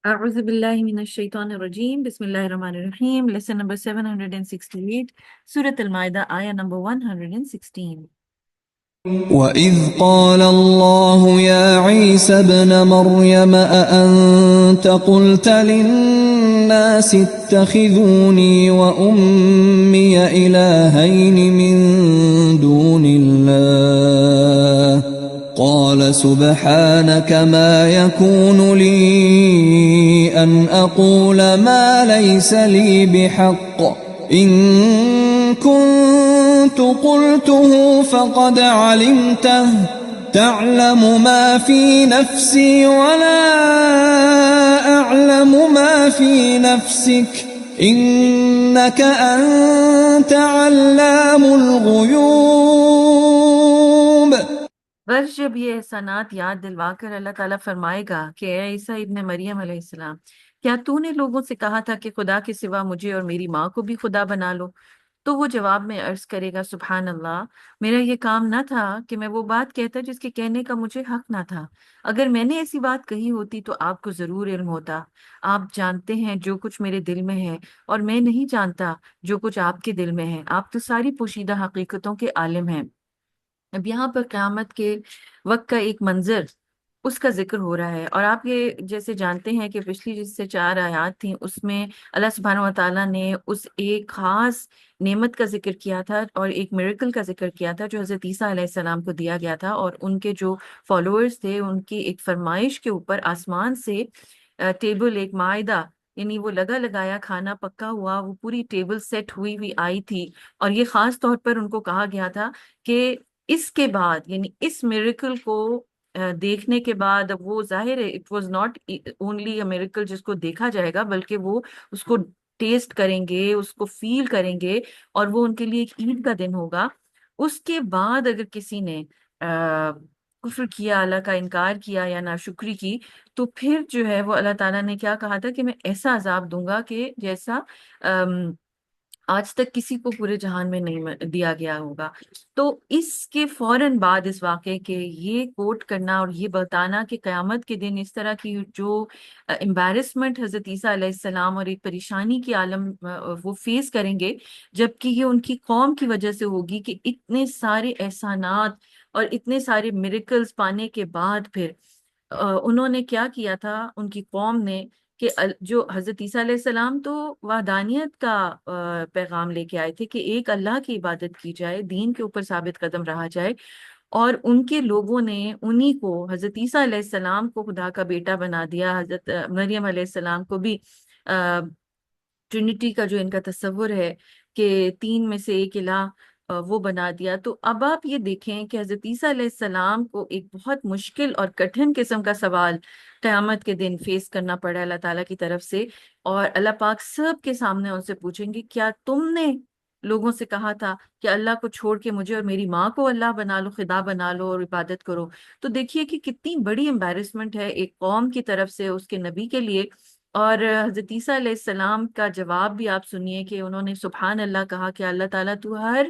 أعوذ بالله من الشيطان الرجيم. بسم الله الرحمن الرحيم. Lesson number 768. Surah Al-Ma'idah, ayah number 116. وَإِذْ قَالَ اللَّهُ يَا عِيسَى ابْنَ مَرْيَمَ أَأَنْتَ قُلْتَ لِلنَّاسِ اتَّخِذُونِي وَأُمِّيَ إِلَٰهَيْنِ مِن دُونِ اللَّهِ قَالَ سُبْحَانَكَ مَا يَكُونُ لِي أَنْ أَقُولَ مَا لَيْسَ لِي بِحَقٍّ إِن كنت قلته فقد علمته تعلم ما في نفسي ولا أعلم ما في نفسك إنك أنت علام الغيوب۔ بس جب یہ احسانات یاد دلوا کر اللہ تعالیٰ فرمائے گا کہ اے عیسیٰ ابن مریم علیہ السلام، کیا تو نے لوگوں سے کہا تھا کہ خدا کے سوا مجھے اور میری ماں کو بھی خدا بنا لو؟ تو وہ جواب میں عرض کرے گا، سبحان اللہ، میرا یہ کام نہ تھا کہ میں وہ بات کہتا جس کے کہنے کا مجھے حق نہ تھا۔ اگر میں نے ایسی بات کہی ہوتی تو آپ کو ضرور علم ہوتا۔ آپ جانتے ہیں جو کچھ میرے دل میں ہے، اور میں نہیں جانتا جو کچھ آپ کے دل میں ہے۔ آپ تو ساری پوشیدہ حقیقتوں کے عالم ہیں۔ اب یہاں پر قیامت کے وقت کا ایک منظر اس کا ذکر ہو رہا ہے، اور آپ یہ جیسے جانتے ہیں کہ پچھلی جس سے 4 آیات تھیں اس میں اللہ سبحانہ و تعالیٰ نے اس ایک خاص نعمت کا ذکر کیا تھا اور ایک میریکل کا ذکر کیا تھا جو حضرت عیسیٰ علیہ السلام کو دیا گیا تھا، اور ان کے جو فالوورز تھے ان کی ایک فرمائش کے اوپر آسمان سے ٹیبل، ایک معاہدہ، یعنی وہ لگا لگایا کھانا پکا ہوا، وہ پوری ٹیبل سیٹ ہوئی ہوئی آئی تھی، اور یہ خاص طور پر ان کو کہا گیا تھا کہ اس کے بعد، یعنی اس میریکل کو دیکھنے کے بعد، اب وہ ظاہر ہے it was not only a miracle جس کو دیکھا جائے گا، بلکہ وہ اس کو ٹیسٹ کریں گے، اس کو فیل کریں گے، اور وہ ان کے لیے ایک عید کا دن ہوگا۔ اس کے بعد اگر کسی نے کفر کیا، اللہ کا انکار کیا یا ناشکری کی، تو پھر جو ہے وہ اللہ تعالیٰ نے کیا کہا تھا کہ میں ایسا عذاب دوں گا کہ جیسا آج تک کسی کو پورے جہان میں نہیں دیا گیا ہوگا۔ تو اس کے فوراً بعد اس واقعے کے یہ کوٹ کرنا اور یہ بتانا کہ قیامت کے دن اس طرح کی جو امبیرسمنٹ حضرت عیسیٰ علیہ السلام اور ایک پریشانی کی عالم وہ فیس کریں گے، جبکہ یہ ان کی قوم کی وجہ سے ہوگی کہ اتنے سارے احسانات اور اتنے سارے میریکلز پانے کے بعد پھر انہوں نے کیا کیا تھا، ان کی قوم نے، کہ جو حضرت عیسیٰ علیہ السلام تو وحدانیت کا پیغام لے کے آئے تھے کہ ایک اللہ کی عبادت کی جائے، دین کے اوپر ثابت قدم رہا جائے، اور ان کے لوگوں نے انہی کو، حضرت عیسیٰ علیہ السلام کو خدا کا بیٹا بنا دیا، حضرت مریم علیہ السلام کو بھی ٹرینٹی کا جو ان کا تصور ہے کہ 3 میں سے ایک الہ، وہ بنا دیا۔ تو اب آپ یہ دیکھیں کہ حضرت عیسیٰ علیہ السلام کو ایک بہت مشکل اور کٹھن قسم کا سوال قیامت کے دن فیس کرنا پڑا اللہ تعالیٰ کی طرف سے، اور اللہ پاک سب کے سامنے ان سے پوچھیں گے، کیا تم نے لوگوں سے کہا تھا کہ اللہ کو چھوڑ کے مجھے اور میری ماں کو اللہ بنا لو، خدا بنا لو اور عبادت کرو؟ تو دیکھیے کہ کتنی بڑی امبیرسمنٹ ہے ایک قوم کی طرف سے اس کے نبی کے لیے۔ اور حضرت عیسیٰ علیہ السلام کا جواب بھی آپ سنیے کہ انہوں نے سبحان اللہ کہا کہ اللہ تعالیٰ تو ہر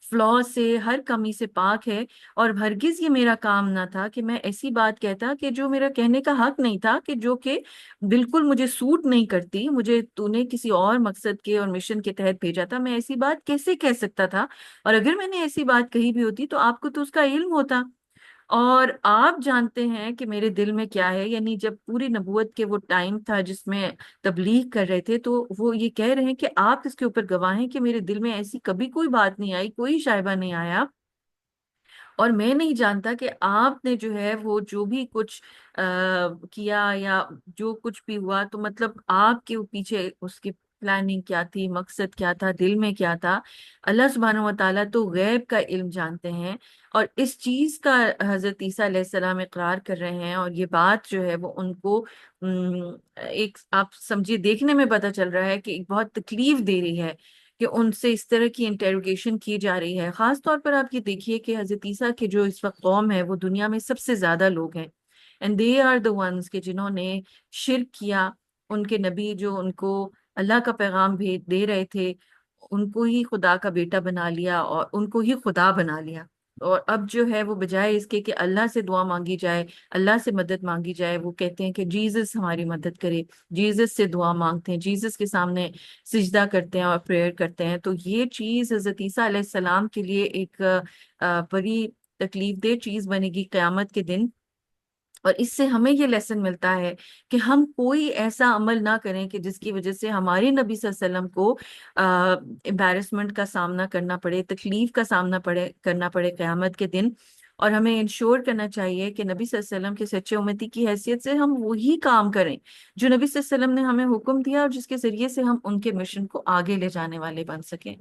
فلا سے، ہر کمی سے پاک ہے، اور ہرگز یہ میرا کام نہ تھا کہ میں ایسی بات کہتا کہ جو میرا کہنے کا حق نہیں تھا، کہ جو کہ بالکل مجھے سوٹ نہیں کرتی، مجھے تو نے کسی اور مقصد کے اور مشن کے تحت بھیجا تھا، میں ایسی بات کیسے کہہ سکتا تھا؟ اور اگر میں نے ایسی بات کہی بھی ہوتی تو آپ کو تو اس کا علم ہوتا، اور آپ جانتے ہیں کہ میرے دل میں کیا ہے۔ یعنی جب پوری نبوت کے وہ ٹائم تھا جس میں تبلیغ کر رہے تھے، تو وہ یہ کہہ رہے ہیں کہ آپ اس کے اوپر گواہ ہیں کہ میرے دل میں ایسی کبھی کوئی بات نہیں آئی، کوئی شائبہ نہیں آیا، اور میں نہیں جانتا کہ آپ نے جو ہے وہ جو بھی کچھ کیا یا جو کچھ بھی ہوا، تو مطلب آپ کے پیچھے اس کی پلاننگ کیا تھی، مقصد کیا تھا، دل میں کیا تھا۔ اللہ سبحانہ و تعالیٰ تو غیب کا علم جانتے ہیں، اور اس چیز کا حضرت عیسیٰ علیہ السلام اقرار کر رہے ہیں، اور یہ بات جو ہے وہ ان کو ایک آپ سمجھے دیکھنے میں پتہ چل رہا ہے کہ ایک بہت تکلیف دے رہی ہے کہ ان سے اس طرح کی انٹروگیشن کی جا رہی ہے۔ خاص طور پر آپ یہ دیکھیے کہ حضرت عیسیٰ کے جو اس وقت قوم ہے وہ دنیا میں سب سے زیادہ لوگ ہیں، and they are the ones کہ جنہوں نے شرک کیا، ان کے نبی جو ان کو اللہ کا پیغام دے رہے تھے، ان کو ہی خدا کا بیٹا بنا لیا اور ان کو ہی خدا بنا لیا۔ اور اب جو ہے وہ بجائے اس کے کہ اللہ سے دعا مانگی جائے، اللہ سے مدد مانگی جائے، وہ کہتے ہیں کہ جیزس ہماری مدد کرے، جیزس سے دعا مانگتے ہیں، جیزس کے سامنے سجدہ کرتے ہیں اور پریئر کرتے ہیں۔ تو یہ چیز حضرت عیسیٰ علیہ السلام کے لیے ایک بڑی تکلیف دہ چیز بنے گی قیامت کے دن۔ اور اس سے ہمیں یہ لیسن ملتا ہے کہ ہم کوئی ایسا عمل نہ کریں کہ جس کی وجہ سے ہمارے نبی صلی اللہ علیہ وسلم کو امبیرسمنٹ کا سامنا کرنا پڑے، تکلیف کا سامنا کرنا پڑے قیامت کے دن۔ اور ہمیں انشور کرنا چاہیے کہ نبی صلی اللہ علیہ وسلم کے سچے امتی کی حیثیت سے ہم وہی کام کریں جو نبی صلی اللہ علیہ وسلم نے ہمیں حکم دیا، اور جس کے ذریعے سے ہم ان کے مشن کو آگے لے جانے والے بن سکیں۔